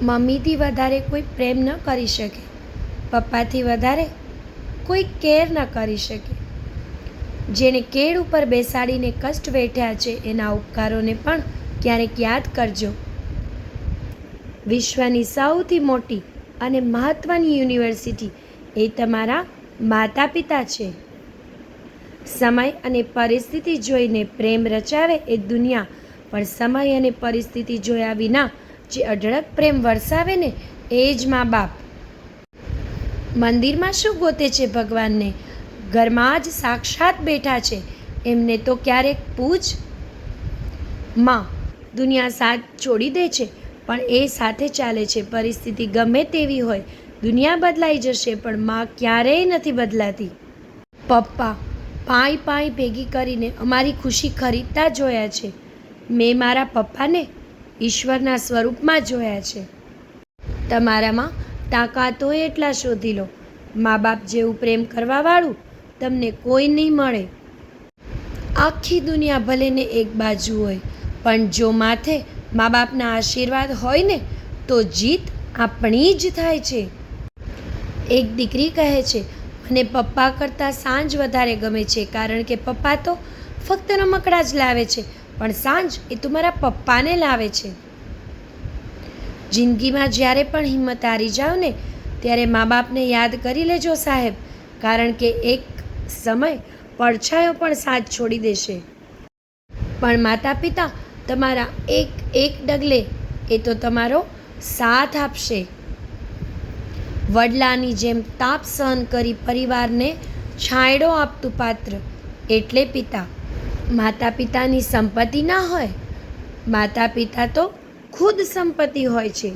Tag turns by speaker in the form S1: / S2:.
S1: મમ્મીથી વધારે કોઈ પ્રેમ ન કરી શકે, પપ્પાથી વધારે કોઈ કેર ન કરી શકે. જેણે કેળ ઉપર બેસાડીને કષ્ટ વેઠ્યા છે એના ઉપકારોને પણ ક્યારેક યાદ કરજો. વિશ્વની સૌથી મોટી અને મહત્ત્વની યુનિવર્સિટી એ તમારા માતા પિતા છે. સમય અને પરિસ્થિતિ જોઈને પ્રેમ રચાવે એ દુનિયા, પણ સમય અને પરિસ્થિતિ જોયા વિના જે અઢળક પ્રેમ વરસાવે ને એ જ મા બાપ. મંદિરમાં શું ગોતે છે ભગવાનને? ઘરમાં જ સાક્ષાત બેઠા છે, એમને તો ક્યારેક પૂછ. માં દુનિયા સાથ છોડી દે છે પણ એ સાથે ચાલે છે. પરિસ્થિતિ ગમે તેવી હોય, દુનિયા બદલાઈ જશે પણ માં ક્યારેય નથી બદલાતી. પપ્પા પાઈ ભેગી કરીને અમારી ખુશી ખરીદતા જોયા છે. મેં મારા પપ્પાને ઈશ્વરના સ્વરૂપમાં જોયા છે. તમારામાં તાકાત હોય એટલા શોધી લો. મા બાપ જેવું પ્રેમ કરવાવાળું તમને કોઈ નહીં મળે. આખી દુનિયા ભલે ને એક બાજુ હોય, પણ જો માથે મા બાપના આશીર્વાદ હોય ને તો જીત આપણી જ થાય છે. એક દીકરી કહે છે, મને પપ્પા કરતાં સાંજ વધારે ગમે છે, કારણ કે પપ્પા તો ફક્ત રમકડા જ લાવે છે, પણ સાંજ એ તો મારા પપ્પાને લાવે છે. જિંદગીમાં જ્યારે પણ હિંમત હારી જાઓ ને ત્યારે મા બાપને યાદ કરી લેજો સાહેબ, કારણ કે એક સમય પડછાયો પણ સાથ છોડી દેશે. પણ માતા પિતા તમારા એક એક ડગલે એ તો તમારો સાથ આપશે. વડલાની જેમ તાપ સહન કરી પરિવારને છાંયડો આપતું પાત્ર એટલે પિતા. માતા પિતાની સંપત્તિ ના હોય, માતા પિતા તો ખુદ સંપત્તિ હોય છે.